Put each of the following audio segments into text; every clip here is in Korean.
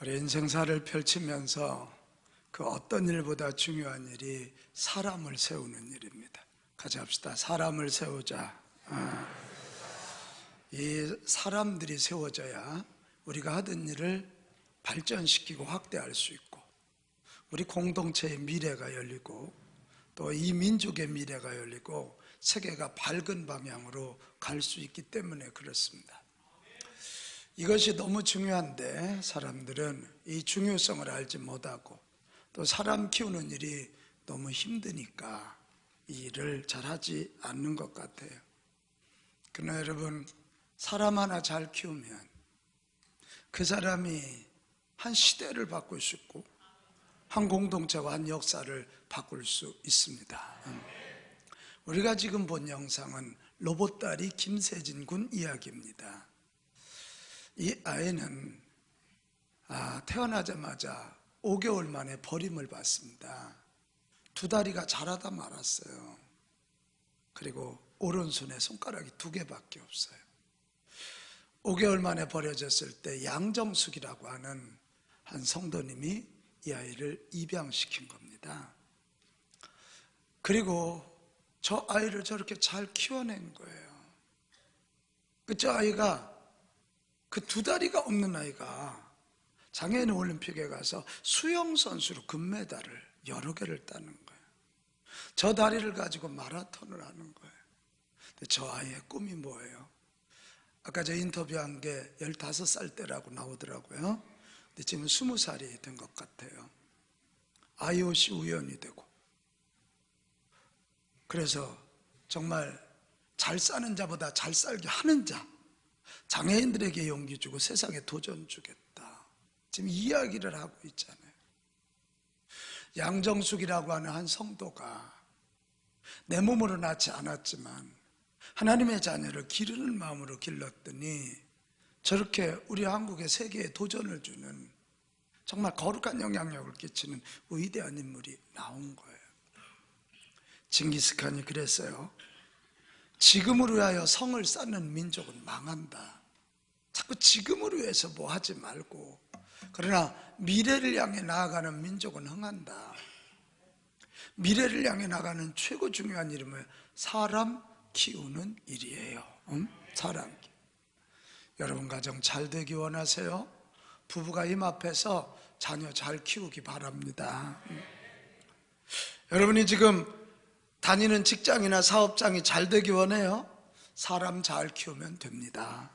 우리 인생사를 펼치면서 그 어떤 일보다 중요한 일이 사람을 세우는 일입니다. 같이 합시다. 사람을 세우자. 이 사람들이 세워져야 우리가 하던 일을 발전시키고 확대할 수 있고, 우리 공동체의 미래가 열리고, 또 이 민족의 미래가 열리고, 세계가 밝은 방향으로 갈 수 있기 때문에 그렇습니다. 이것이 너무 중요한데 사람들은 이 중요성을 알지 못하고, 또 사람 키우는 일이 너무 힘드니까 이 일을 잘하지 않는 것 같아요. 그러나 여러분, 사람 하나 잘 키우면 그 사람이 한 시대를 바꿀 수 있고, 한 공동체와 한 역사를 바꿀 수 있습니다. 우리가 지금 본 영상은 로봇다리 김세진 군 이야기입니다. 이 아이는 태어나자마자 5개월 만에 버림을 받습니다. 두 다리가 자라다 말았어요. 그리고 오른손에 손가락이 2개밖에 없어요. 5개월 만에 버려졌을 때 양정숙이라고 하는 한 성도님이 이 아이를 입양시킨 겁니다. 그리고 저 아이를 저렇게 잘 키워낸 거예요. 저 아이가, 그 2다리가 없는 아이가 장애인 올림픽에 가서 수영선수로 금메달을 여러 개를 따는 거예요. 저 다리를 가지고 마라톤을 하는 거예요. 근데 저 아이의 꿈이 뭐예요? 아까 저 인터뷰한 게 15살 때라고 나오더라고요. 근데 지금 20살이 된 것 같아요. IOC 위원이 되고, 그래서 정말 잘 사는 자보다 잘 살게 하는 자, 장애인들에게 용기 주고 세상에 도전 주겠다, 지금 이야기를 하고 있잖아요. 양정숙이라고 하는 한 성도가 내 몸으로 낳지 않았지만 하나님의 자녀를 기르는 마음으로 길렀더니 저렇게 우리 한국에 세계에 도전을 주는 정말 거룩한 영향력을 끼치는 위대한 인물이 나온 거예요. 징기스칸이 그랬어요. 지금을 위하여 성을 쌓는 민족은 망한다. 자꾸 지금을 위해서 뭐 하지 말고, 그러나 미래를 향해 나아가는 민족은 흥한다. 미래를 향해 나가는 최고 중요한 일은 뭐예요? 사람 키우는 일이에요. 사람 키우. 여러분 가정 잘 되기 원하세요? 부부가 임 앞에서 자녀 잘 키우기 바랍니다. 여러분이 지금 다니는 직장이나 사업장이 잘 되기 원해요? 사람 잘 키우면 됩니다.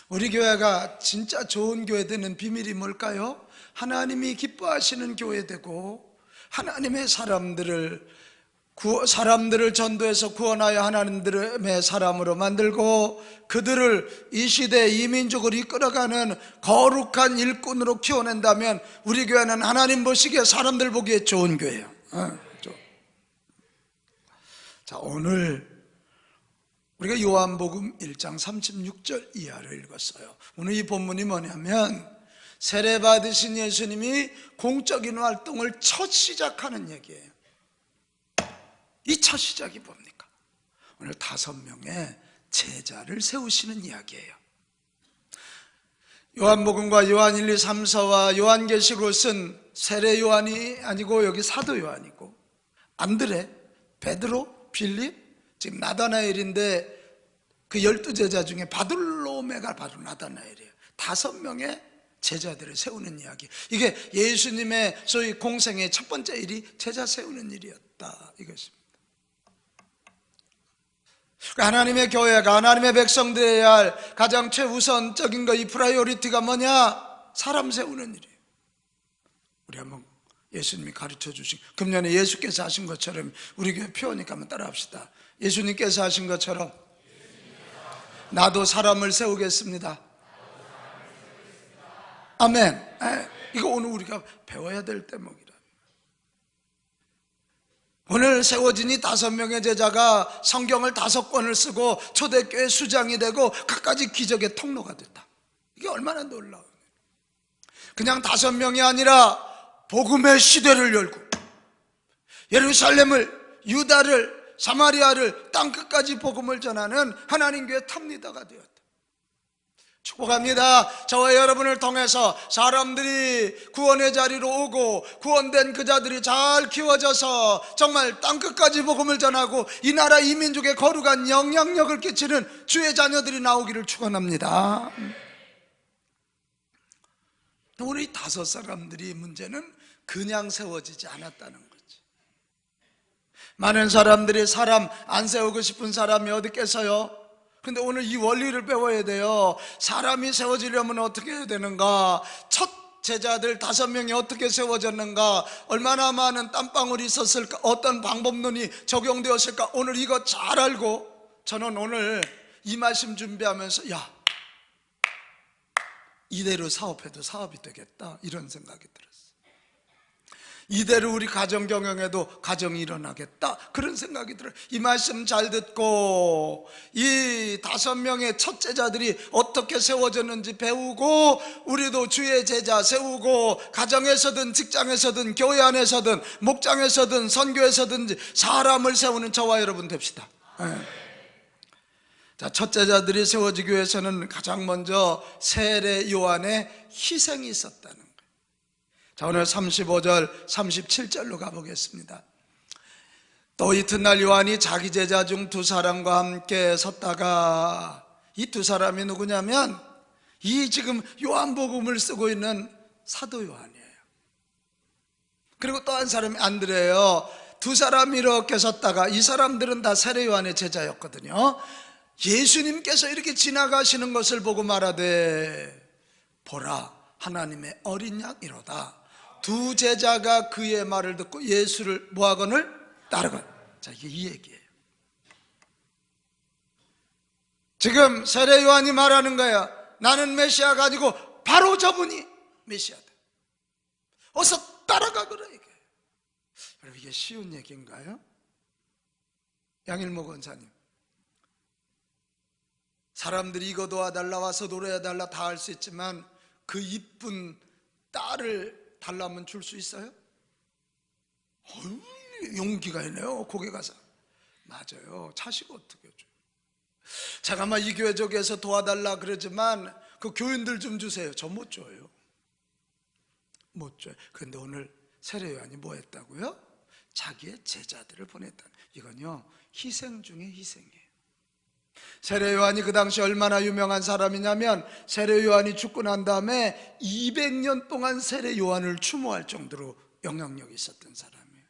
우리 교회가 진짜 좋은 교회 되는 비밀이 뭘까요? 하나님이 기뻐하시는 교회 되고, 하나님의 사람들을 전도해서 구원하여 하나님의 사람으로 만들고, 그들을 이 시대 이 민족을 이끌어가는 거룩한 일꾼으로 키워낸다면 우리 교회는 하나님 보시기에 사람들 보기에 좋은 교회예요. 자, 오늘 우리가 요한복음 1장 36절 이하를 읽었어요. 오늘 이 본문이 뭐냐면 세례 받으신 예수님이 공적인 활동을 첫 시작하는 얘기예요. 이 첫 시작이 뭡니까? 오늘 5명의 제자를 세우시는 이야기예요. 요한복음과 요한 1, 2, 3, 4와 요한계시록을 쓴 세례 요한이 아니고 여기 사도 요한이고, 안드레, 베드로, 빌립, 지금 나다나엘인데 그 12제자 중에 바돌로메가 바로 나다나엘이에요. 5명의 제자들을 세우는 이야기. 이게 예수님의 소위 공생의 첫 번째 일이 제자 세우는 일이었다, 이것입니다. 하나님의 교회가, 하나님의 백성들에야 할 가장 최우선적인 거, 이 프라이오리티가 뭐냐? 사람 세우는 일이에요. 우리 한번 예수님이 가르쳐 주신, 금년에 예수께서 하신 것처럼 우리 교회 표현이니까 한번 따라 합시다. 예수님께서 하신 것처럼 나도 사람을 세우겠습니다. 아멘. 이거 오늘 우리가 배워야 될 대목이라. 오늘 세워진 이 5명의 제자가 성경을 5권을 쓰고 초대교회 수장이 되고 갖가지 기적의 통로가 됐다. 이게 얼마나 놀라워요. 그냥 5명이 아니라 복음의 시대를 열고 예루살렘을, 유다를, 사마리아를 땅끝까지 복음을 전하는 하나님 교회 탑리더가 되었다. 축복합니다. 저와 여러분을 통해서 사람들이 구원의 자리로 오고 구원된 그 자들이 잘 키워져서 정말 땅끝까지 복음을 전하고 이 나라 이 민족에 거룩한 영향력을 끼치는 주의 자녀들이 나오기를 축원합니다. 우리 5사람들이 문제는 그냥 세워지지 않았다는 거지. 많은 사람들이 사람 안 세우고 싶은 사람이 어디 있겠어요? 근데 오늘 이 원리를 배워야 돼요. 사람이 세워지려면 어떻게 해야 되는가? 첫 제자들 5명이 어떻게 세워졌는가? 얼마나 많은 땀방울이 있었을까? 어떤 방법론이 적용되었을까? 오늘 이거 잘 알고 저는 오늘 이 말씀 준비하면서 이대로 사업해도 사업이 되겠다 이런 생각이 들었어요. 이대로 우리 가정 경영에도 가정이 일어나겠다 그런 생각이 들어요. 이 말씀 잘 듣고 이 5명의 첫 제자들이 어떻게 세워졌는지 배우고 우리도 주의 제자 세우고 가정에서든 직장에서든 교회 안에서든 목장에서든 선교에서든지 사람을 세우는 저와 여러분 됩시다. 자, 첫 제자들이 세워지기 위해서는 가장 먼저 세례 요한의 희생이 있었다는 거예요. 자, 오늘 35절 37절로 가보겠습니다. 또 이튿날 요한이 자기 제자 중 2사람과 함께 섰다가 이 2사람이 누구냐면 이 지금 요한복음을 쓰고 있는 사도 요한이에요. 그리고 또 한 사람이 안드레예요. 2사람이 이렇게 섰다가 이 사람들은 다 세례 요한의 제자였거든요. 예수님께서 이렇게 지나가시는 것을 보고 말하되 보라 하나님의 어린 양이로다. 2 제자가 그의 말을 듣고 예수를 뭐하거늘 따르거늘. 자, 이게 이 얘기예요. 지금 세례 요한이 말하는 거야. 나는 메시아가 아니고 바로 저분이 메시아다. 어서 따라가거라 이게. 여러분 이게 쉬운 얘기인가요? 양일모 권사님, 사람들이 이거 도와달라 와서 노래해달라 다 할 수 있지만 그 이쁜 딸을 달라면 줄 수 있어요? 용기가 있네요. 고개 가서. 맞아요. 자식 어떻게 줘요? 잠깐만 이 교회 쪽에서 도와달라 그러지만 그 교인들 좀 주세요. 저 못 줘요. 못 줘요. 그런데 오늘 세례 요한이 뭐 했다고요? 자기의 제자들을 보냈다. 이건요 희생 중에 희생이에요. 세례 요한이 그 당시 얼마나 유명한 사람이냐면 세례 요한이 죽고 난 다음에 200년 동안 세례 요한을 추모할 정도로 영향력이 있었던 사람이에요.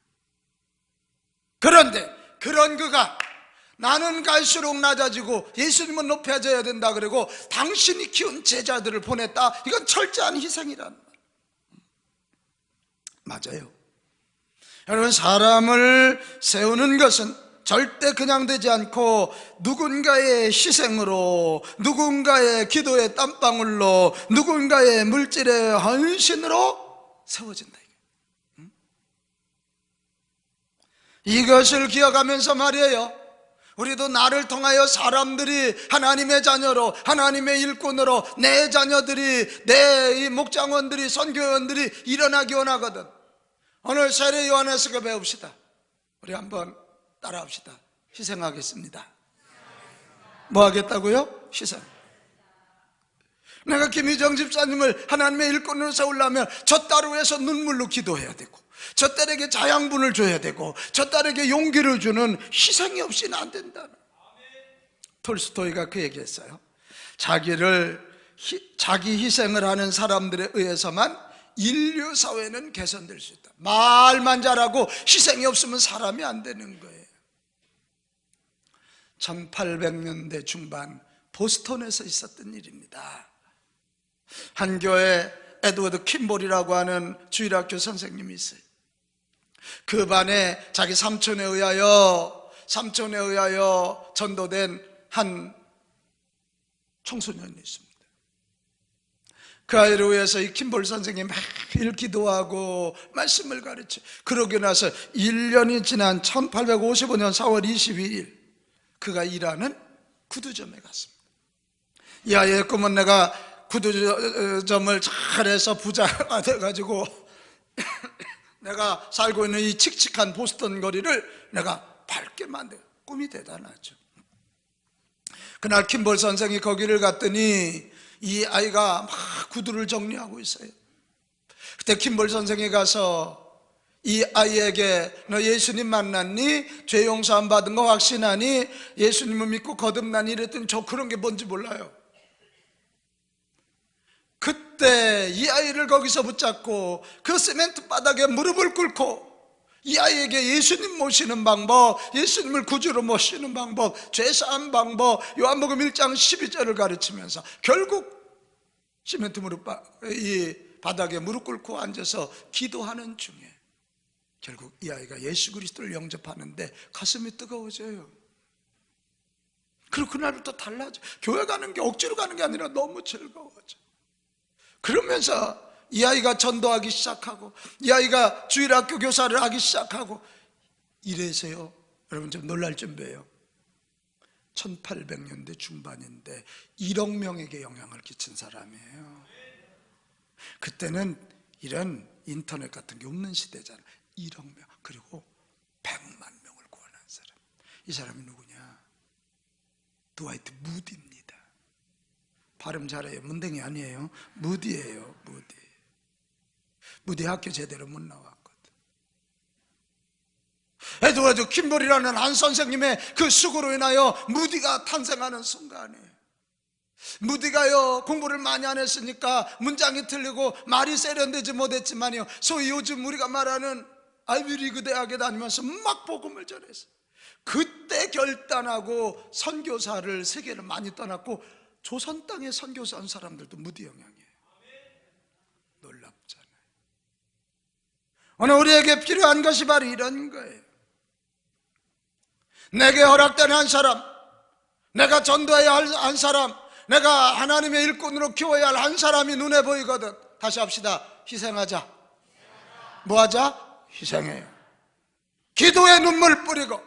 그런데 그런 그가 나는 갈수록 낮아지고 예수님은 높여져야 된다 그러고 당신이 키운 제자들을 보냈다. 이건 철저한 희생이란 말. 맞아요. 여러분 사람을 세우는 것은 절대 그냥 되지 않고 누군가의 희생으로, 누군가의 기도의 땀방울로, 누군가의 물질의 헌신으로 세워진다. 이것을 기억하면서 말이에요. 우리도 나를 통하여 사람들이 하나님의 자녀로, 하나님의 일꾼으로 내 자녀들이, 내 목장원들이, 선교원들이 일어나기 원하거든. 오늘 세례 요한에서 배웁시다. 우리 한번 따라합시다. 희생하겠습니다. 뭐 하겠다고요? 희생. 내가 김희정 집사님을 하나님의 일꾼으로 세우려면 저 딸을 위해서 눈물로 기도해야 되고 저 딸에게 자양분을 줘야 되고 저 딸에게 용기를 주는 희생이 없이는 안 된다. 톨스토이가 그 얘기했어요. 자기 희생을 하는 사람들에 의해서만 인류 사회는 개선될 수 있다. 말만 잘하고 희생이 없으면 사람이 안 되는 거예요. 1800년대 중반 보스턴에서 있었던 일입니다. 한 교회 에드워드 킴볼이라고 하는 주일학교 선생님이 있어요. 그 반에 자기 삼촌에 의하여 전도된 한 청소년이 있습니다. 그 아이를 위해서 이 킴볼 선생님이 매일 기도하고 말씀을 가르쳐. 그러고 나서 1년이 지난 1855년 4월 22일 그가 일하는 구두점에 갔습니다. 이 아이의 꿈은 내가 구두점을 잘해서 부자가 돼가지고 내가 살고 있는 이 칙칙한 보스턴 거리를 내가 밝게 만들. 꿈이 대단하죠. 그날 킴볼 선생이 거기를 갔더니 이 아이가 막 구두를 정리하고 있어요. 그때 김볼 선생이 가서 이 아이에게 너 예수님 만났니? 죄 용서함 받은 거 확신하니? 예수님을 믿고 거듭나니? 이랬더니 저 그런 게 뭔지 몰라요. 그때 이 아이를 거기서 붙잡고 그 시멘트 바닥에 무릎을 꿇고 이 아이에게 예수님 모시는 방법, 예수님을 구주로 모시는 방법, 죄사한 방법, 요한복음 1장 12절을 가르치면서 결국 시멘트 이 바닥에 무릎 꿇고 앉아서 기도하는 중에 결국 이 아이가 예수 그리스도를 영접하는데 가슴이 뜨거워져요. 그리고 그날부터 달라져. 교회 가는 게 억지로 가는 게 아니라 너무 즐거워져. 그러면서 이 아이가 전도하기 시작하고 이 아이가 주일학교 교사를 하기 시작하고 이래서요, 여러분 좀 놀랄 준비해요. 1800년대 중반인데 1억 명에게 영향을 끼친 사람이에요. 그때는 이런 인터넷 같은 게 없는 시대잖아요. 1억 명, 그리고 100만 명을 구원한 사람. 이 사람이 누구냐? 드와이트 무디입니다. 발음 잘해요. 문댕이 아니에요. 무디예요. 무디 학교 제대로 못 나왔거든. 에드워드 킴볼이라는 한 선생님의 그 수고로 인하여 무디가 탄생하는 순간에, 무디가요 공부를 많이 안 했으니까 문장이 틀리고 말이 세련되지 못했지만요, 소위 요즘 우리가 말하는 아이비리그 대학에 다니면서 막 복음을 전했어요. 그때 결단하고 선교사를 세계를 많이 떠났고 조선 땅에 선교사 한 사람들도 무디 영향이에요. 놀랍잖아요. 오늘 우리에게 필요한 것이 바로 이런 거예요. 내게 허락된 한 사람, 내가 전도해야 할 한 사람, 내가 하나님의 일꾼으로 키워야 할 한 사람이 눈에 보이거든. 다시 합시다. 희생하자. 뭐하자? 희생해요. 기도에 눈물 뿌리고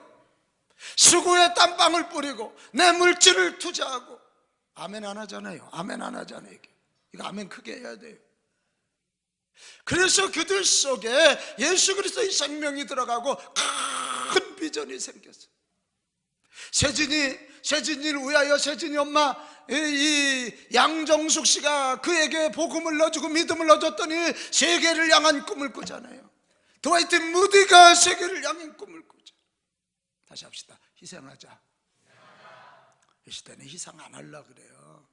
수고에 땀방울 뿌리고 내 물질을 투자하고. 아멘 안 하잖아요. 아멘 안 하잖아요. 이거 아멘 크게 해야 돼요. 그래서 그들 속에 예수 그리스도의 생명이 들어가고 큰 비전이 생겼어요. 세진이를 위하여 세진이 엄마 이 양정숙 씨가 그에게 복음을 넣어주고 믿음을 넣어줬더니 세계를 향한 꿈을 꾸잖아요. 드와이트 무디가 세계를 향한 꿈을 꾸죠. 다시 합시다. 희생하자. 이 시대는 희생 안 하려고 그래요.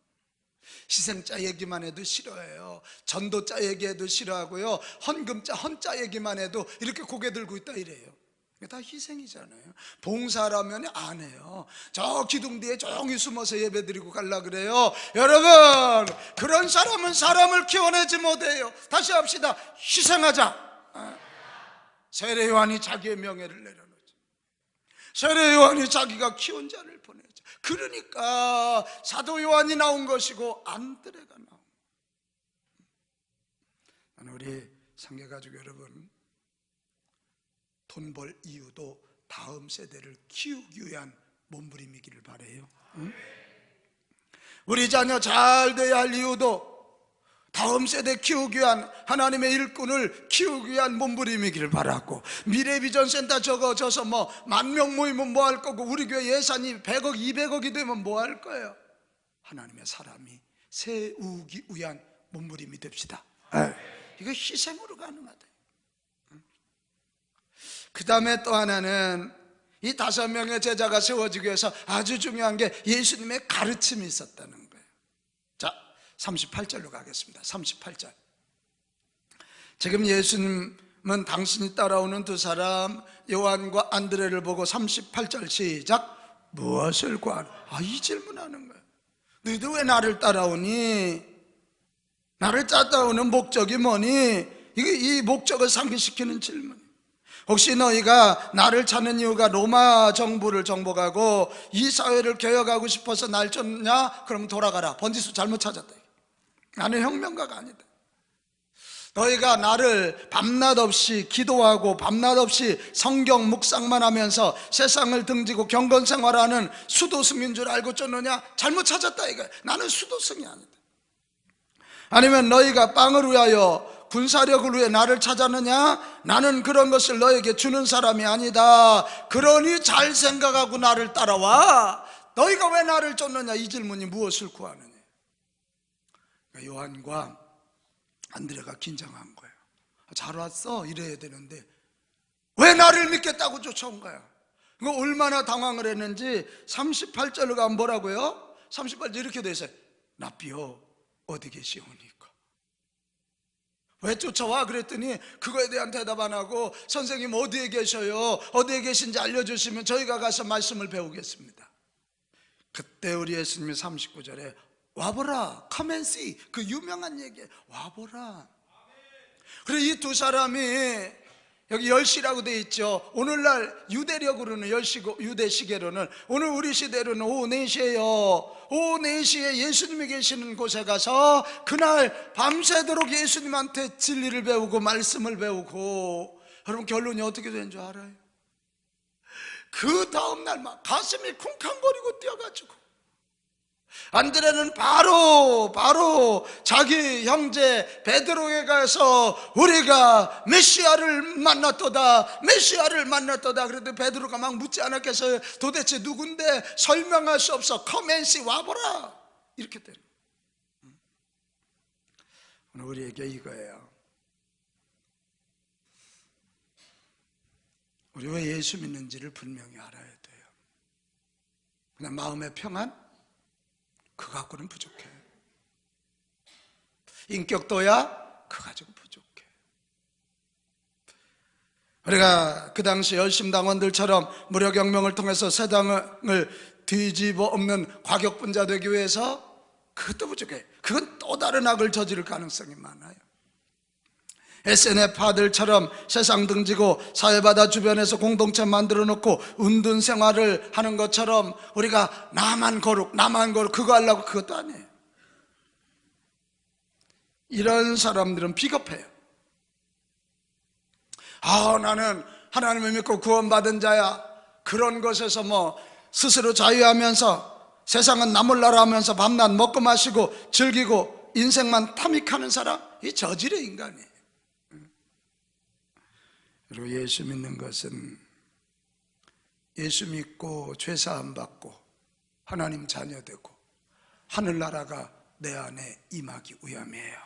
희생자 얘기만 해도 싫어해요. 전도자 얘기해도 싫어하고요. 헌금자, 헌자 얘기만 해도 이렇게 고개 들고 있다 이래요. 다 희생이잖아요. 봉사라면 안 해요. 저 기둥 뒤에 조용히 숨어서 예배 드리고 가려고 그래요. 여러분, 그런 사람은 사람을 키워내지 못해요. 다시 합시다. 희생하자. 세례 요한이 자기의 명예를 내려놓죠. 세례 요한이 자기가 키운 자를 보내죠. 그러니까 사도 요한이 나온 것이고 안드레가 나온. 우리 상계가족 여러분, 돈 벌 이유도 다음 세대를 키우기 위한 몸부림이기를 바라요. 응? 우리 자녀 잘 돼야 할 이유도 다음 세대 키우기 위한, 하나님의 일꾼을 키우기 위한 몸부림이기를 바라고, 미래비전센터 적어져서 뭐 10,000명 모이면 뭐 할 거고, 우리 교회 예산이 100억 200억이 되면 뭐 할 거예요? 하나님의 사람이 세우기 위한 몸부림이 됩시다. 이거 희생으로 가능하다. 그 다음에 또 하나는 이 5명의 제자가 세워지기 위해서 아주 중요한 게 예수님의 가르침이 있었다는 거예요. 자, 38절로 가겠습니다. 38절. 지금 예수님은 당신이 따라오는 두 사람 요한과 안드레를 보고 38절 시작. 무엇을 구하노? 이 질문하는 거예요. 너희들 왜 나를 따라오니? 나를 따라오는 목적이 뭐니? 이 목적을 상기시키는 질문. 혹시 너희가 나를 찾는 이유가 로마 정부를 정복하고 이 사회를 개혁하고 싶어서 날 쫓냐? 그럼 돌아가라. 번지수 잘못 찾았다. 나는 혁명가가 아니다. 너희가 나를 밤낮 없이 기도하고 밤낮 없이 성경 묵상만 하면서 세상을 등지고 경건생활하는 수도승인 줄 알고 쫓느냐? 잘못 찾았다 이거야. 나는 수도승이 아니다. 아니면 너희가 빵을 위하여 군사력을 위해 나를 찾았느냐? 나는 그런 것을 너에게 주는 사람이 아니다. 그러니 잘 생각하고 나를 따라와. 너희가 왜 나를 쫓느냐? 이 질문이 무엇을 구하느냐? 요한과 안드레가 긴장한 거예요. 잘 왔어 이래야 되는데 왜 나를 믿겠다고 쫓아온 거야. 얼마나 당황을 했는지 38절을 가면 뭐라고요? 38절 이렇게 돼 있어요. 랍비요 어디 계시오니까. 왜 쫓아와? 그랬더니 그거에 대한 대답 안 하고 선생님 어디에 계셔요? 어디에 계신지 알려주시면 저희가 가서 말씀을 배우겠습니다. 그때 우리 예수님이 39절에 와보라, come and see, 그 유명한 얘기예요. 와보라. 그리고 이 두 사람이 여기 10시라고 되어 있죠. 오늘날 유대력으로는 10시고 유대 시계로는 오늘 우리 시대로는 오후 4시예요. 오후 4시에 예수님이 계시는 곳에 가서 그날 밤새도록 예수님한테 진리를 배우고 말씀을 배우고, 여러분 결론이 어떻게 된 줄 알아요? 그 다음날 막 가슴이 쿵쾅거리고 뛰어가지고 안드레는 바로 자기 형제 베드로에게 가서 우리가 메시아를 만났도다 그래도 베드로가 막 묻지 않았겠어요? 도대체 누군데? 설명할 수 없어. come and see, 와보라 이렇게 되는 거예요. 오늘 우리에게 이거예요. 우리 왜 예수 믿는지를 분명히 알아야 돼요. 그냥 마음의 평안? 그거 갖고는 부족해. 인격도야? 그거 가지고 부족해. 우리가 그 당시 열심당원들처럼 무료경명을 통해서 세상을 뒤집어 엎는 과격분자 되기 위해서 그것도 부족해. 그건 또 다른 악을 저지를 가능성이 많아요. SNF파들처럼 세상 등지고 사회바다 주변에서 공동체 만들어 놓고 운둔 생활을 하는 것처럼 우리가 나만 거룩 그거 하려고, 그것도 아니에요. 이런 사람들은 비겁해요. 나는 하나님을 믿고 구원받은 자야. 그런 것에서 스스로 자유하면서 세상은 나 몰라라 하면서 밤낮 먹고 마시고 즐기고 인생만 탐닉하는 사람, 이 저질의 인간이에요. 그리고 예수 믿는 것은 예수 믿고 죄사함 받고 하나님 자녀 되고 하늘나라가 내 안에 임하기 위함이에요.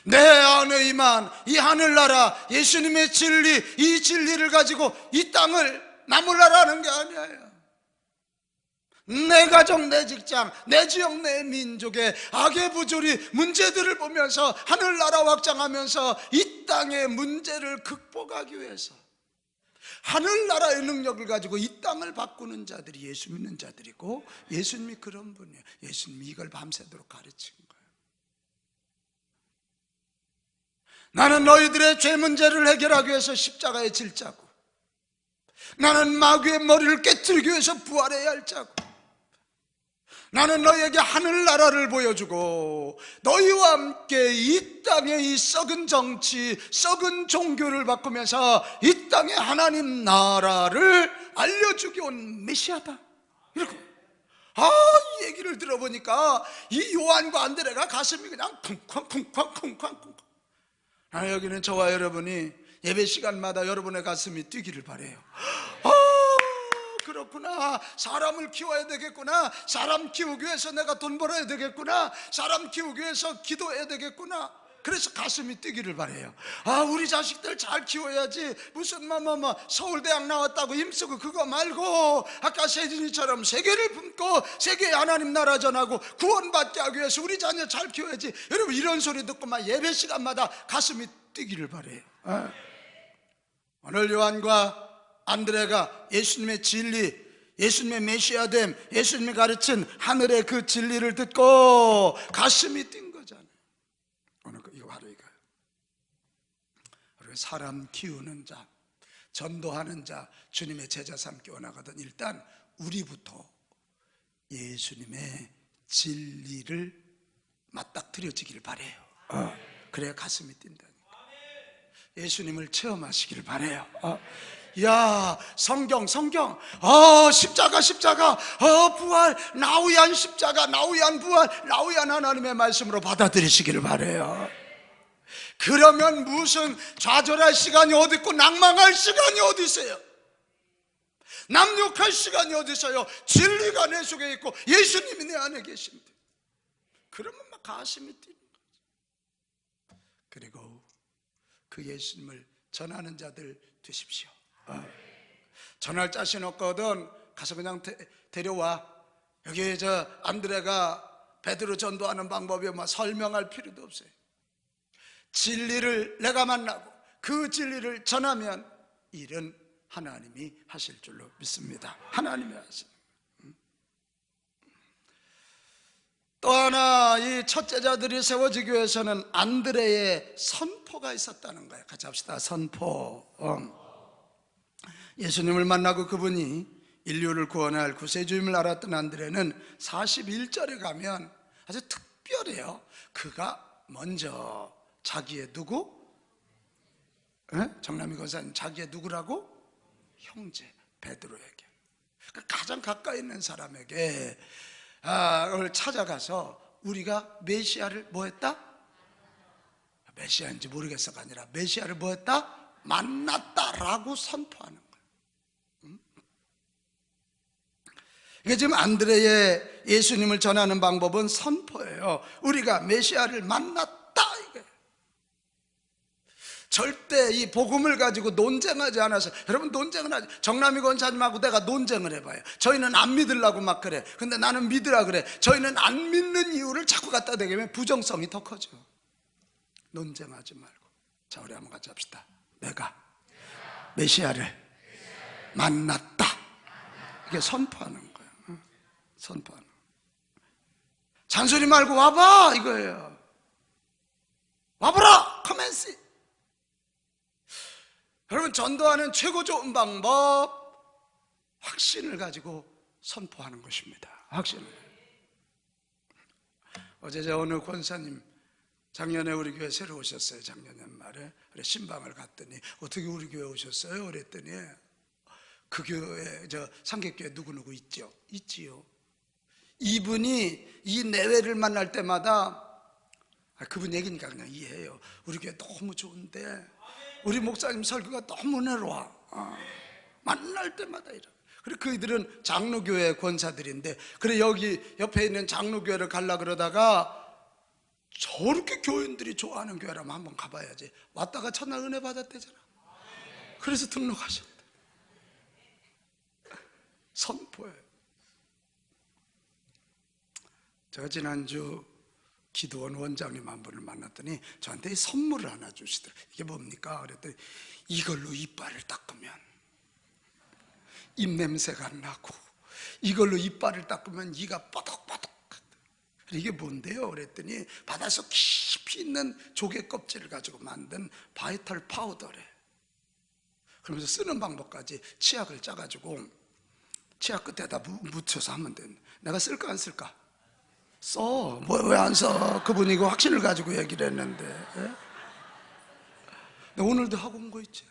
내 안에 임한 이 하늘나라, 예수님의 진리, 이 진리를 가지고 이 땅을 나 몰라라는 게 아니에요. 내 가정, 내 직장, 내 지역, 내 민족의 악의 부조리, 문제들을 보면서 하늘나라 확장하면서 이 땅의 문제를 극복하기 위해서 하늘나라의 능력을 가지고 이 땅을 바꾸는 자들이 예수 믿는 자들이고, 예수님이 그런 분이에요. 예수님이 이걸 밤새도록 가르친 거예요. 나는 너희들의 죄 문제를 해결하기 위해서 십자가에 질 자고, 나는 마귀의 머리를 깨뜨리기 위해서 부활해야 할 자고, 나는 너희에게 하늘나라를 보여주고 너희와 함께 이 땅의 이 썩은 정치, 썩은 종교를 바꾸면서 이 땅의 하나님 나라를 알려주기 온 메시아다. 이렇게 이 얘기를 들어보니까 이 요한과 안드레가 가슴이 그냥 쿵쾅. 여기는 저와 여러분이 예배 시간마다 여러분의 가슴이 뛰기를 바라요. 그렇구나, 사람을 키워야 되겠구나, 사람 키우기 위해서 내가 돈 벌어야 되겠구나, 사람 키우기 위해서 기도해야 되겠구나. 그래서 가슴이 뛰기를 바라요. 우리 자식들 잘 키워야지. 무슨 서울대학 나왔다고 힘쓰고 그거 말고 아까 세진이처럼 세계를 품고 세계의 하나님 나라 전하고 구원받게 하기 위해서 우리 자녀 잘 키워야지. 여러분 이런 소리 듣고 예배 시간마다 가슴이 뛰기를 바라요. 오늘 요한과 안드레가 예수님의 진리, 예수님의 메시아됨, 예수님이 가르친 하늘의 그 진리를 듣고 가슴이 뛴 거잖아요. 오늘 이거 바로 이거예요. 그리고 사람 키우는 자, 전도하는 자, 주님의 제자 삼기 원하거든 일단 우리부터 예수님의 진리를 맞닥뜨려지길 바라요. 그래야 가슴이 뛴다니까. 예수님을 체험하시길 바라요. 성경, 십자가, 부활, 나우얀 십자가, 나우얀 부활, 나우얀 하나님의 말씀으로 받아들이시기를 바라요. 그러면 무슨 좌절할 시간이 어디 있고 낭망할 시간이 어디 있어요? 남욕할 시간이 어디 있어요? 진리가 내 속에 있고 예수님이 내 안에 계신데 그러면 막 가슴이 뛰는 거죠. 그리고 그 예수님을 전하는 자들 되십시오. 전할 자신 없거든 가서 그냥 데려와. 여기 저 안드레가 베드로 전도하는 방법이 막 설명할 필요도 없어요. 진리를 내가 만나고 그 진리를 전하면 일은 하나님이 하실 줄로 믿습니다. 하나님이 하실. 또 하나 이 첫 제자들이 세워지기 위해서는 안드레의 선포가 있었다는 거예요. 같이 합시다. 선포. 예수님을 만나고 그분이 인류를 구원할 구세주임을 알았던 안드레는 41절에 가면 아주 특별해요. 그가 먼저 자기의 누구? 정남이 권사님, 자기의 누구라고? 형제 베드로에게, 가장 가까이 있는 사람에게 를 찾아가서 우리가 메시아를 뭐 했다? 메시아인지 모르겠어가 아니라 메시아를 뭐 했다? 만났다라고 선포하는 거예요. 이게 지금 안드레의 예수님을 전하는 방법은 선포예요. 우리가 메시아를 만났다. 절대 이 복음을 가지고 논쟁하지 않아서. 여러분, 논쟁을 하지. 정남이 권사님하고 내가 논쟁을 해봐요. 저희는 안 믿으려고 막 그래. 근데 나는 믿으라 그래. 저희는 안 믿는 이유를 자꾸 갖다 대면 부정성이 더 커져. 논쟁하지 말고. 자, 우리 한번 같이 합시다. 내가 메시아를 만났다. 이게 선포하는 거예요. 선포하는 거예요. 잔소리 말고 와봐 이거예요. 와보라. Come and see. 여러분, 전도하는 최고 좋은 방법, 확신을 가지고 선포하는 것입니다. 확신을. 어제 저 어느 권사님 작년에 우리 교회 새로 오셨어요. 작년 연말에. 신방을 갔더니 어떻게 우리 교회 오셨어요? 그랬더니 그 교회 저 상객교회 누구누구 있죠? 있지요. 이분이 이 내외를 만날 때마다 그분 얘기니까 그냥 이해해요. 우리 교회 너무 좋은데 우리 목사님 설교가 너무 은혜로워. 만날 때마다 이래. 그리고 그들은 장로교회 권사들인데, 그래 여기 옆에 있는 장로교회를 가려고 그러다가 저렇게 교인들이 좋아하는 교회라면 한번 가봐야지. 왔다가 첫날 은혜 받았대잖아. 그래서 등록하셨대. 선포예요. 제가 지난주 기도원 원장님 한 분을 만났더니 저한테 선물을 하나 주시더라고요. 이게 뭡니까? 그랬더니 이걸로 이빨을 닦으면 입냄새가 안 나고, 이걸로 이빨을 닦으면 이가 뻐덕뻐덕. 이게 뭔데요? 그랬더니 바닷속 깊이 있는 조개 껍질을 가지고 만든 바이탈 파우더래. 그러면서 쓰는 방법까지 치약을 짜가지고 치약 끝에다 묻혀서 하면 된다. 내가 쓸까 안 쓸까? 써. 뭐 왜 안 써? 그분이 그 확신을 가지고 얘기를 했는데. 예? 오늘도 하고 온 거 있지.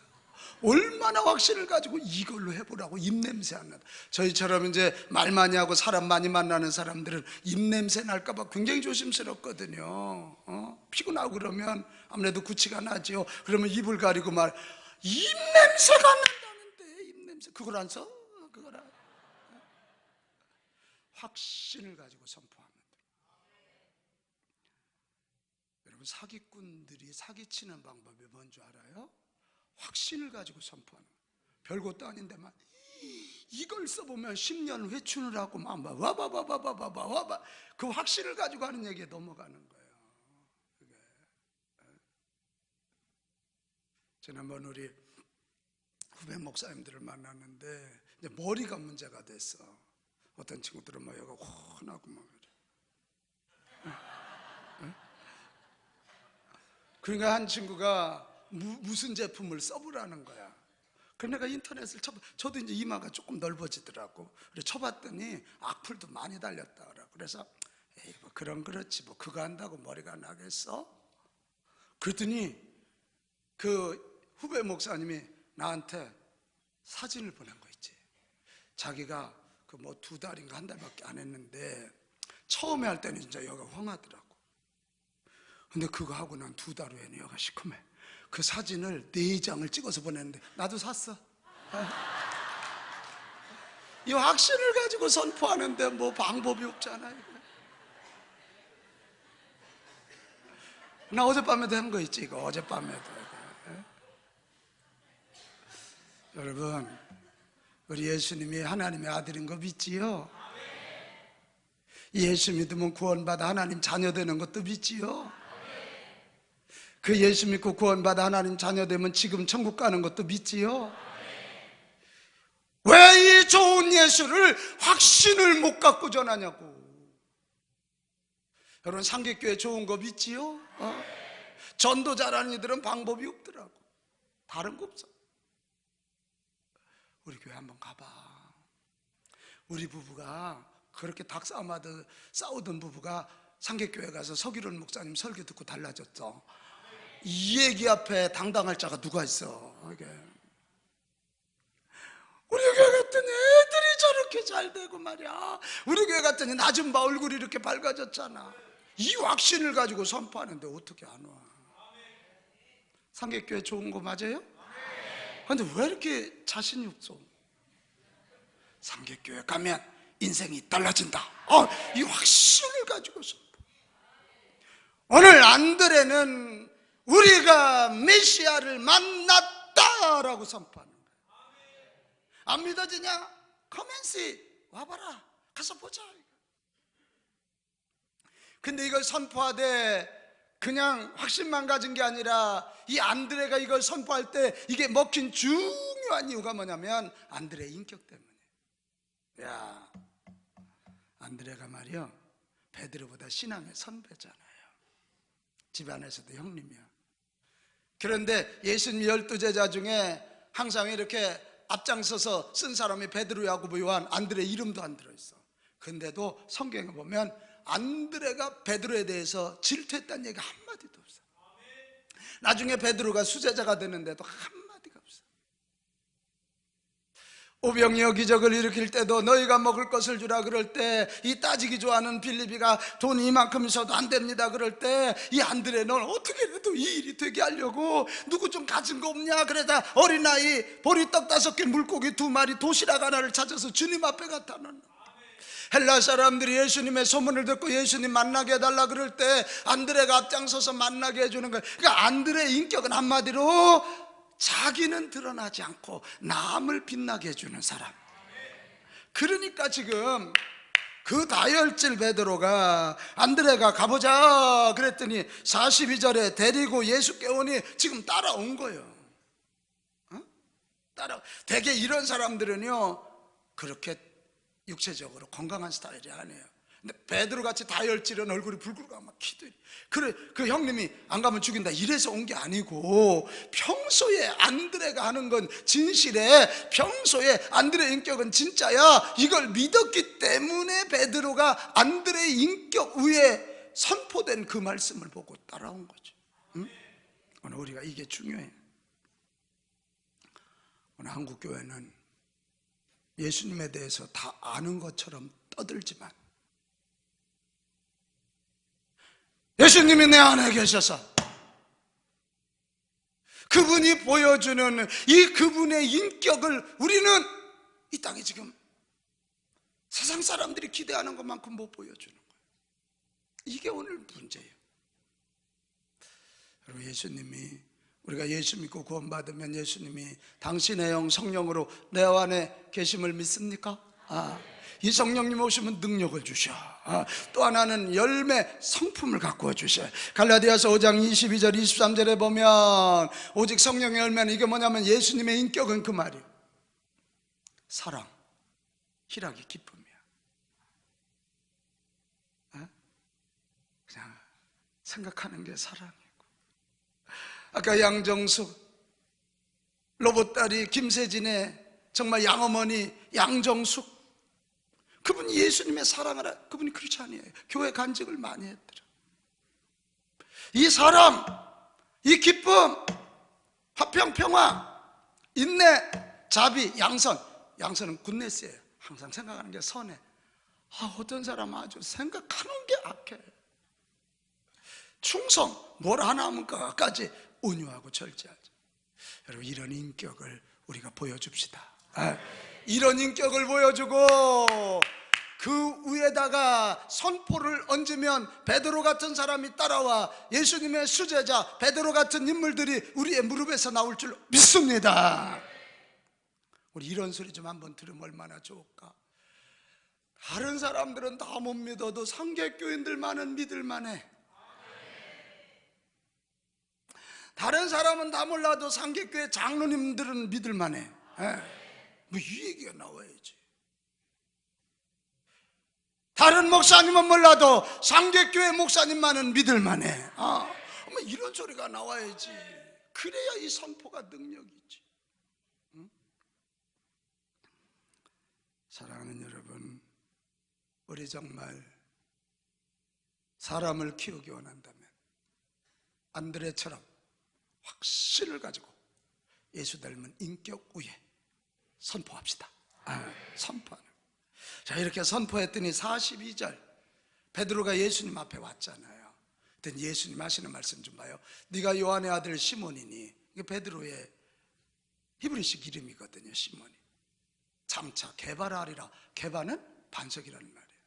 얼마나 확신을 가지고 이걸로 해보라고. 입냄새 안 나다. 저희처럼 이제 말 많이 하고 사람 많이 만나는 사람들은 입냄새 날까봐 굉장히 조심스럽거든요. 피곤하고 그러면 아무래도 구취가 나죠. 그러면 입을 가리고 말, 입냄새가 난다는데 입냄새. 그걸 안 써? 그걸 안. 확신을 가지고 선포합니다. 여러분, 사기꾼들이 사기치는 방법이 뭔지 알아요? 확신을 가지고 선포하는 거예요. 별것도 아닌데만 이걸 써보면 10년 회춘을 하고 막 와봐 그 확신을 가지고 하는 얘기에 넘어가는 거예요. 그게. 지난번 우리 후배 목사님들을 만났는데 이제 머리가 문제가 됐어. 어떤 친구들은 막 여기가 훤하고 막 그래. 그러니까 한 친구가 무슨 제품을 써보라는 거야. 그래서 내가 인터넷을 저도 이제 이마가 조금 넓어지더라고. 그래서 쳐봤더니 악플도 많이 달렸다 그러고. 그래서 에이 뭐 그렇지 뭐 그거 한다고 머리가 나겠어? 그랬더니 그 후배 목사님이 나한테 사진을 보낸 거 있지. 자기가 그 뭐 2달인가 1달밖에 안 했는데 처음에 할 때는 진짜 여기가 휑하더라고. 근데 그거 하고 난 2달 후에는 여기가 시커매. 그 사진을 4장을 찍어서 보냈는데 나도 샀어. 이 확신을 가지고 선포하는데 뭐 방법이 없잖아요. 나 어젯밤에도 한 거 있지, 이거 어젯밤에도. 여러분, 우리 예수님이 하나님의 아들인 거 믿지요? 예수 믿으면 구원받아 하나님 자녀 되는 것도 믿지요? 그 예수 믿고 구원받아 하나님 자녀 되면 지금 천국 가는 것도 믿지요? 왜 이 좋은 예수를 확신을 못 갖고 전하냐고. 여러분, 상계교회 좋은 거 믿지요? 전도 잘하는 이들은 방법이 없더라고. 다른 거 없어. 우리 교회 한번 가봐. 우리 부부가 그렇게 닭싸움하듯 싸우던 부부가 상계교회 가서 서기론 목사님 설교 듣고 달라졌어. 이 얘기 앞에 당당할 자가 누가 있어? 이게. 우리 교회 갔더니 애들이 저렇게 잘 되고 말이야. 우리 교회 갔더니 나 좀 봐, 얼굴이 이렇게 밝아졌잖아. 이 확신을 가지고 선포하는데 어떻게 안 와? 상계교회 좋은 거 맞아요? 근데 왜 이렇게 자신이 없어? 상계교회 가면 인생이 달라진다. 이 확신을 가지고 선포. 오늘 안드레는 우리가 메시아를 만났다라고 선포하는 거예요. 안 믿어지냐? 커맨시 와봐라. 가서 보자. 근데 이걸 선포하되 그냥 확신만 가진 게 아니라 이 안드레가 이걸 선포할 때 이게 먹힌 중요한 이유가 뭐냐면 안드레의 인격 때문에. 야, 안드레가 말이요, 베드로보다 신앙의 선배잖아요. 집안에서도 형님이야. 그런데 예수님 12제자 중에 항상 이렇게 앞장서서 쓴 사람이 베드로, 야고보, 요한, 안드레 이름도 안 들어있어. 근데도 성경에 보면 안드레가 베드로에 대해서 질투했다는 얘기가 한마디도 없어. 나중에 베드로가 수제자가 되는데도 한마디가 없어. 오병이어 기적을 일으킬 때도 너희가 먹을 것을 주라 그럴 때 이 따지기 좋아하는 빌립이가 돈 이만큼 있어도 안 됩니다 그럴 때 이 안드레는 어떻게 해도 이 일이 되게 하려고 누구 좀 가진 거 없냐 그러다 어린아이 보리떡 5개 물고기 2마리 도시락 하나를 찾아서 주님 앞에 갖다 놓는. 헬라 사람들이 예수님의 소문을 듣고 예수님 만나게 해달라 그럴 때 안드레가 앞장서서 만나게 해주는 거예요. 그러니까 안드레의 인격은 한마디로 자기는 드러나지 않고 남을 빛나게 해주는 사람. 그러니까 지금 그 다혈질 베드로가 안드레가 가보자 그랬더니 42절에 데리고 예수께 오니 지금 따라온 거예요. 대개 이런 사람들은요 그렇게 육체적으로 건강한 스타일이 아니에요. 근데 베드로같이 다혈질은 얼굴이 붉고 막 키도 그래, 그 형님이 안 가면 죽인다 이래서 온 게 아니고 평소에 안드레가 하는 건 진실에 평소에 안드레의 인격은 진짜야 이걸 믿었기 때문에 베드로가 안드레의 인격 위에 선포된 그 말씀을 보고 따라온 거죠. 응? 오늘 우리가 이게 중요해요. 오늘 한국교회는 예수님에 대해서 다 아는 것처럼 떠들지만 예수님이 내 안에 계셔서 그분이 보여주는 이 그분의 인격을 우리는 이 땅에 지금 세상 사람들이 기대하는 것만큼 못 보여주는 거예요. 이게 오늘 문제예요. 여러분, 예수님이 우리가 예수 믿고 구원받으면 예수님이 당신의 영 성령으로 내 안에 계심을 믿습니까? 이 성령님 오시면 능력을 주셔. 또 하나는 열매 성품을 갖고 주셔. 갈라디아서 5장 22절 23절에 보면 오직 성령의 열매는 이게 뭐냐면 예수님의 인격은 그 말이에요. 사랑, 희락이 기쁨이야. 그냥 생각하는 게 사랑이고. 아까 양정숙 로봇딸이 김세진의 정말 양어머니 양정숙, 그분이 예수님의 사랑을, 그분이 크리스찬이에요. 교회 간증을 많이 했더라. 이 사랑, 이 기쁨, 화평, 평화, 인내, 자비, 양선. 양선은 굿네스예요. 항상 생각하는 게 선해. 어떤 사람은 아주 생각하는 게 악해. 충성, 뭘 하나 하면 끝까지 온유하고 절제하죠. 여러분, 이런 인격을 우리가 보여줍시다. 이런 인격을 보여주고 그 위에다가 선포를 얹으면 베드로 같은 사람이 따라와 예수님의 수제자 베드로 같은 인물들이 우리의 무릎에서 나올 줄 믿습니다. 우리 이런 소리 좀 한번 들으면 얼마나 좋을까? 다른 사람들은 다 못 믿어도 상계교인들만은 믿을만해. 다른 사람은 다 몰라도 상계교회 장로님들은 믿을만해. 뭐 이 얘기가 나와야지. 다른 목사님은 몰라도 상계교회 목사님만은 믿을만해. 뭐 이런 소리가 나와야지. 그래야 이 선포가 능력이지. 응? 사랑하는 여러분, 우리 정말 사람을 키우기 원한다면 안드레처럼 확신을 가지고 예수 닮은 인격 위에 선포합시다. 선포하는. 자, 이렇게 선포했더니 42절 베드로가 예수님 앞에 왔잖아요. 그랬더니 예수님 하시는 말씀 좀 봐요. 네가 요한의 아들 시몬이니. 이게 베드로의 히브리식 이름이거든요. 시몬이. 장차 게바라리라. 게바는 반석이라는 말이에요.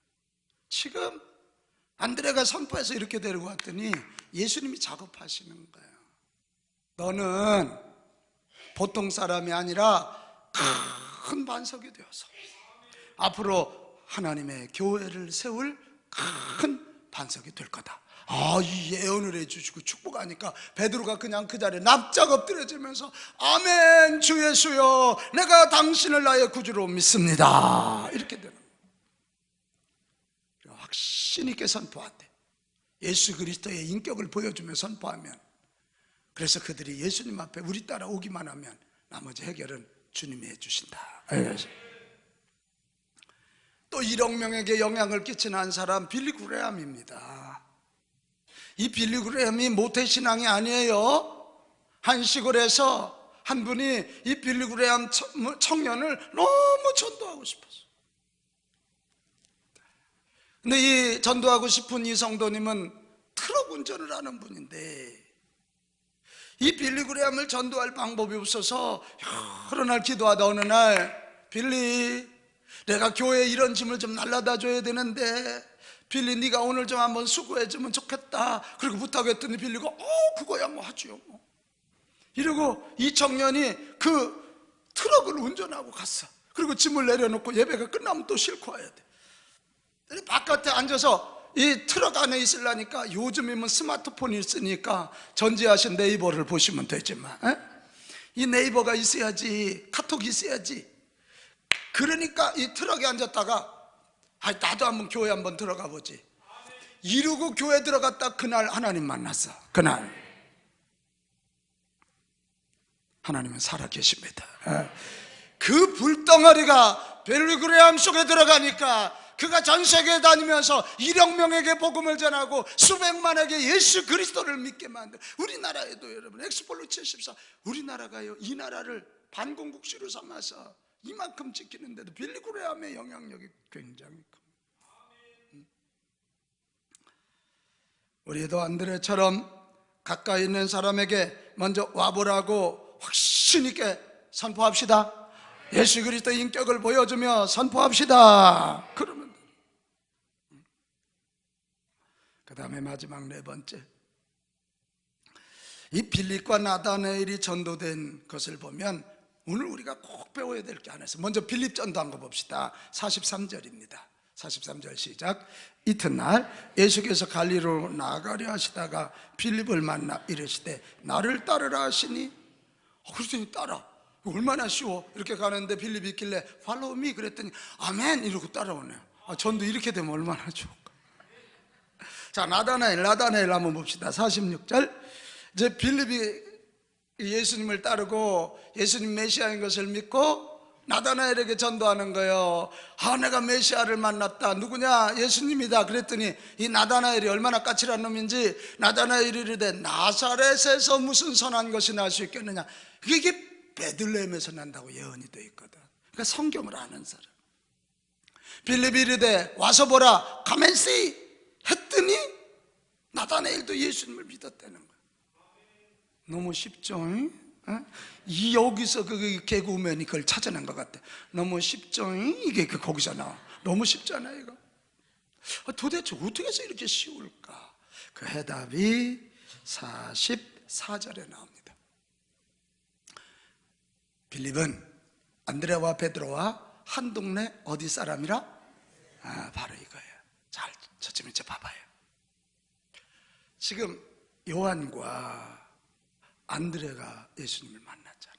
지금 안드레가 선포해서 이렇게 데리고 왔더니 예수님이 작업하시는 거예요. 너는 보통 사람이 아니라 큰 반석이 되어서 앞으로 하나님의 교회를 세울 큰 반석이 될 거다. 이 예언을 해주시고 축복하니까 베드로가 그냥 그 자리에 납작 엎드려지면서 아멘 주 예수여 내가 당신을 나의 구주로 믿습니다. 이렇게 되는 거예요. 확신 있게 선포한대. 예수 그리스도의 인격을 보여주며 선포하면, 그래서 그들이 예수님 앞에 우리 따라 오기만 하면 나머지 해결은 주님이 해주신다. 또 1억 명에게 영향을 끼친 한 사람 빌리 그레함입니다. 이 빌리 그레함이 모태신앙이 아니에요. 한 시골에서 한 분이 이 빌리 그레함 청년을 너무 전도하고 싶었어. 근데 이 전도하고 싶은 이 성도님은 트럭 운전을 하는 분인데 이 빌리 그레함을 전도할 방법이 없어서 여러 날 기도하다 어느 날 빌리 내가 교회에 이런 짐을 좀 날라다 줘야 되는데 빌리 네가 오늘 좀 한번 수고해 주면 좋겠다. 그리고 부탁했더니 빌리가 그거야 뭐 하지요 뭐. 이러고 이 청년이 그 트럭을 운전하고 갔어. 그리고 짐을 내려놓고 예배가 끝나면 또 싣고 와야 돼. 바깥에 앉아서 이 트럭 안에 있으려니까 요즘이면 스마트폰이 있으니까 전지하신 네이버를 보시면 되지만 이 네이버가 있어야지, 카톡이 있어야지. 그러니까 이 트럭에 앉았다가 나도 한번 교회 한번 들어가 보지 이러고 교회 들어갔다 그날 하나님 만났어. 그날 하나님은 살아계십니다. 그 불덩어리가 빌리 그레함 속에 들어가니까 그가 전 세계에 다니면서 1억 명에게 복음을 전하고 수백만에게 예수 그리스도를 믿게 만든, 우리나라에도 여러분 엑스폴로 74 우리나라가요 이 나라를 반공국시로 삼아서 이만큼 지키는데도 빌리 그레함의 영향력이 굉장히 큽니다. 우리도 안드레처럼 가까이 있는 사람에게 먼저 와보라고 확신 있게 선포합시다. 예수 그리스도의 인격을 보여주며 선포합시다. 그러면 그 다음에 마지막 네 번째, 이 빌립과 나다나엘이 전도된 것을 보면 오늘 우리가 꼭 배워야 될 게 하나 있어요. 먼저 빌립 전도한 거 봅시다. 43절입니다 43절 시작. 이튿날 예수께서 갈릴리로 나가려 하시다가 빌립을 만나 이르시되 나를 따르라 하시니 그랬더니 따라. 얼마나 쉬워. 이렇게 가는데 빌립이 있길래 follow me 그랬더니 아멘 이러고 따라오네요. 전도 이렇게 되면 얼마나 좋을까. 자, 나다나엘 한번 봅시다. 46절. 이제 빌립이 예수님을 따르고 예수님 메시아인 것을 믿고 나다나엘에게 전도하는 거예요. 내가 메시아를 만났다. 누구냐? 예수님이다. 그랬더니 이 나다나엘이 얼마나 까칠한 놈인지 나다나엘이 이르되 나사렛에서 무슨 선한 것이 날 수 있겠느냐. 그게 베들레헴에서 난다고 예언이 되어 있거든. 그러니까 성경을 아는 사람. 빌립이 이르되 와서 보라. Come and see. 했더니 나다나엘도 예수님을 믿었다는 거야. 너무 쉽죠? 여기서 그 개그우먼이 그걸 찾아낸 것 같아. 너무 쉽죠? 이게 거기서 나와. 너무 쉽잖아요 이거. 도대체 어떻게 해서 이렇게 쉬울까? 그 해답이 44절에 나옵니다. 빌립은 안드레와 베드로와 한 동네 어디 사람이라? 바로 이거예요. 잘 저쯤 이제 봐봐요. 지금 요한과 안드레가 예수님을 만났잖아.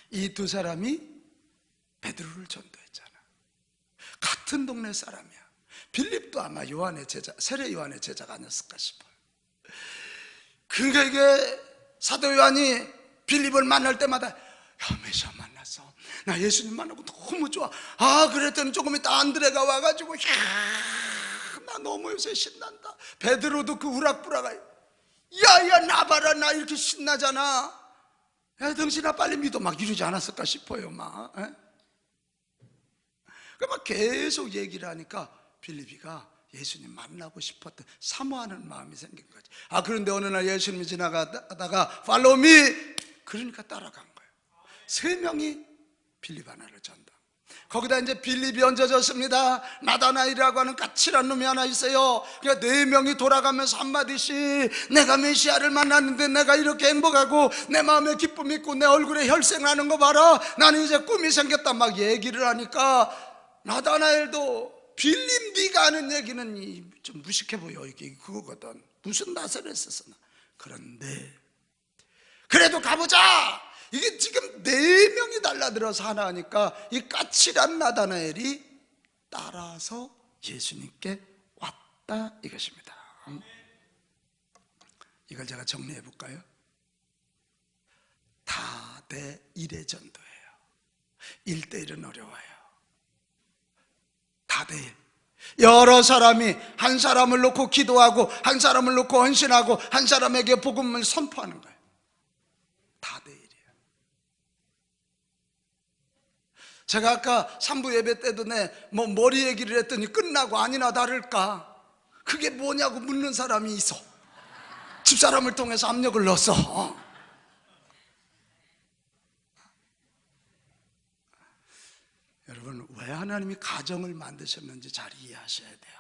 이 두 사람이 베드로를 전도했잖아. 같은 동네 사람이야. 빌립도 아마 요한의 제자, 세례 요한의 제자가 아니었을까 싶어요. 그러니까 이게 사도 요한이 빌립을 만날 때마다 야, 메시아 만났어. 나 예수님 만나고 너무 좋아. 그랬더니 조금 있다 안드레가 와가지고 나 너무 요새 신난다. 베드로도 그 우락부락하 야야 나 봐라 나 이렇게 신나잖아. 야 당신아 빨리 믿어 막 이러지 않았을까 싶어요 막. 막 계속 얘기를 하니까 빌립이가 예수님 만나고 싶었던 사모하는 마음이 생긴 거지. 그런데 어느 날 예수님이 지나가다가 팔로우 미 그러니까 따라간 거예요. 3명이 빌립 하나를 전다. 거기다 이제 빌립이 얹어졌습니다. 나다나엘이라고 하는 까칠한 놈이 하나 있어요. 그러니까 4명이 돌아가면서 한마디씩 내가 메시아를 만났는데 내가 이렇게 행복하고 내 마음에 기쁨이 있고 내 얼굴에 혈색 나는 거 봐라. 나는 이제 꿈이 생겼다 막 얘기를 하니까 나다나엘도 빌립 네가 하는 얘기는 좀 무식해 보여. 이게 그거거든. 무슨 나사렛에서 그런데 그래도 가보자. 이게 지금 4명이 달라들어서 하나 하니까 이 까칠한 나다나엘이 따라서 예수님께 왔다 이것입니다. 이걸 제가 정리해 볼까요? 다대일의 전도예요. 1대1은 어려워요. 다대일. 여러 사람이 한 사람을 놓고 기도하고 한 사람을 놓고 헌신하고 한 사람에게 복음을 선포하는 거예요. 다대일이에요. 제가 아까 3부 예배 때도 머리 얘기를 했더니 끝나고 아니나 다를까 그게 뭐냐고 묻는 사람이 있어. 집사람을 통해서 압력을 넣었어. 여러분 왜 하나님이 가정을 만드셨는지 잘 이해하셔야 돼요.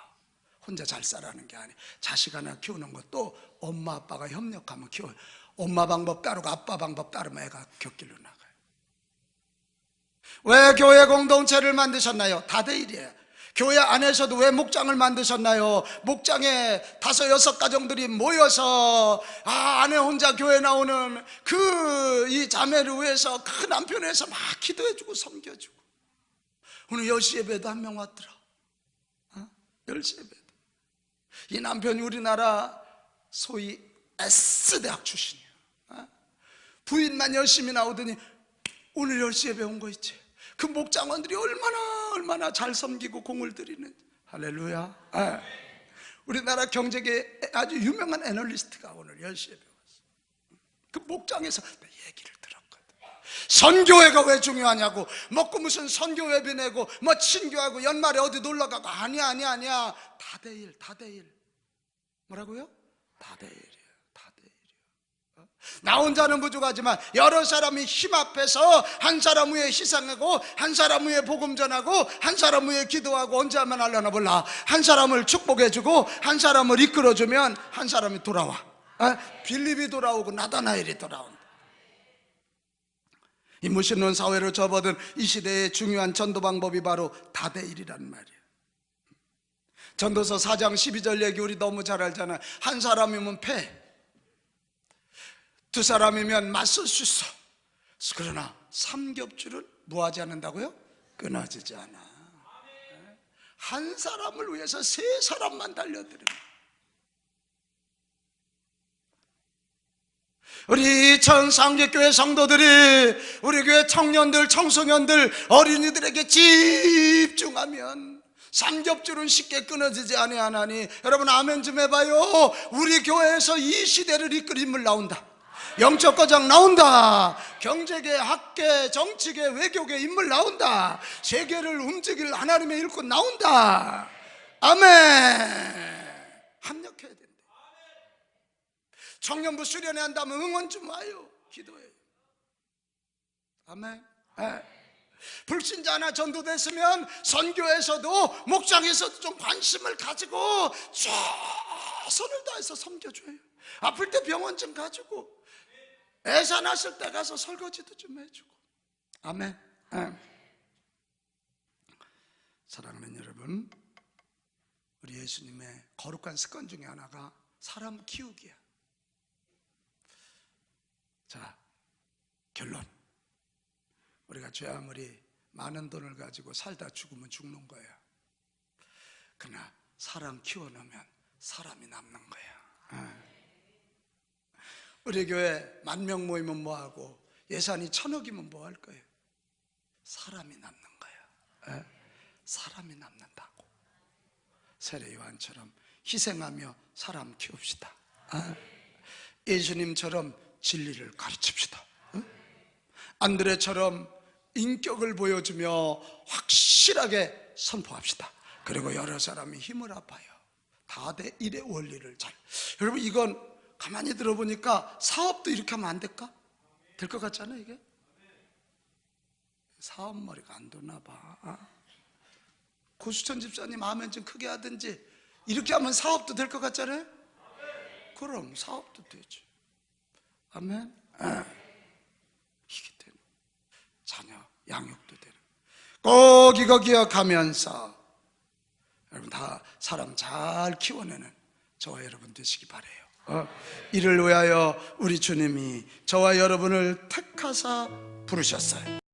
혼자 잘 살아가는 게 아니에요. 자식 하나 키우는 것도 엄마 아빠가 협력하면 키워요. 엄마 방법 따르고 아빠 방법 따르면 애가 곁길로 나가요. 왜 교회 공동체를 만드셨나요? 다대일이에요. 교회 안에서도 왜 목장을 만드셨나요? 목장에 5, 6가정들이 모여서 아내 혼자 교회 나오는 이 자매를 위해서 그 남편을 위해서 막 기도해주고 섬겨주고. 오늘 10시 예배도 한 명 왔더라. 10시 예배도. 이 남편이 우리나라 소위 S대학 출신이에요. 부인만 열심히 나오더니 오늘 10시 예배 온 거 있지. 그 목장원들이 얼마나 잘 섬기고 공을 들이는지. 할렐루야. 우리나라 경제계 아주 유명한 애널리스트가 오늘 10시 예배 왔어. 그 목장에서 얘기를 들었거든. 선교회가 왜 중요하냐고. 먹고 무슨 선교 예배 내고 뭐 친교하고 연말에 어디 놀러가고. 아니야. 다대일. 뭐라고요? 다대일이에요. 나 혼자는 부족하지만 여러 사람이 힘 앞에서 한 사람 위에 희생하고 한 사람 위에 복음 전하고 한 사람 위에 기도하고 언제 하면 하려나 몰라. 한 사람을 축복해주고 한 사람을 이끌어주면 한 사람이 돌아와. 빌립이 돌아오고 나다나엘이 돌아온다. 이 무신론 사회로 접어든 이 시대의 중요한 전도 방법이 바로 다대일이란 말이에요. 전도서 4장 12절 얘기 우리 너무 잘 알잖아요. 한 사람이면 패, 2 사람이면 맞설 수 있어. 그러나 삼겹줄은 뭐하지 않는다고요? 끊어지지 않아. 한 사람을 위해서 3사람만 달려드는. 우리 천상계교회 성도들이 우리 교회 청년들, 청소년들, 어린이들에게 집중하면 삼겹줄은 쉽게 끊어지지 아니하나니. 여러분 아멘 좀 해봐요. 우리 교회에서 이 시대를 이끌 인물 나온다. 영적 거장 나온다. 경제계, 학계, 정치계, 외교계 인물 나온다. 세계를 움직일 하나님의 일꾼 나온다. 아멘. 합력해야 된다. 청년부 수련회 한다면 응원 좀 와요. 기도해요. 아멘. 불신자나 전도됐으면 선교에서도 목장에서도 좀 관심을 가지고 최선을 다해서 섬겨줘요. 아플 때 병원 좀 가지고, 애사 났을 때 가서 설거지도 좀 해주고. 아멘. 사랑하는 여러분, 우리 예수님의 거룩한 습관 중에 하나가 사람 키우기야. 자, 결론. 우리가 죄 아무리 많은 돈을 가지고 살다 죽으면 죽는 거예요. 그러나 사람 키워놓으면 사람이 남는 거야. 우리 교회 10,000명 모이면 뭐하고 예산이 1,000억이면 뭐 할 거예요? 사람이 남는 거야. 사람이 남는다고. 세례 요한처럼 희생하며 사람 키웁시다. 예수님처럼 진리를 가르칩시다. 안드레처럼 인격을 보여주며 확실하게 선포합시다. 그리고 여러 사람이 힘을 합하여 다대 일의 원리를 잘. 여러분, 이건 가만히 들어보니까 사업도 이렇게 하면 안 될까? 될 것 같잖아요. 이게 사업머리가 안 도나 봐. 고수천 집사님 아멘 좀 크게 하든지, 이렇게 하면 사업도 될 것 같잖아요. 그럼 사업도 되지. 아멘. 이게 되는, 자녀 양육도 되는. 꼭 이거 기억하면서 여러분 다 사람 잘 키워내는 저와 여러분 되시기 바라요. 이를 위하여 우리 주님이 저와 여러분을 택하사 부르셨어요.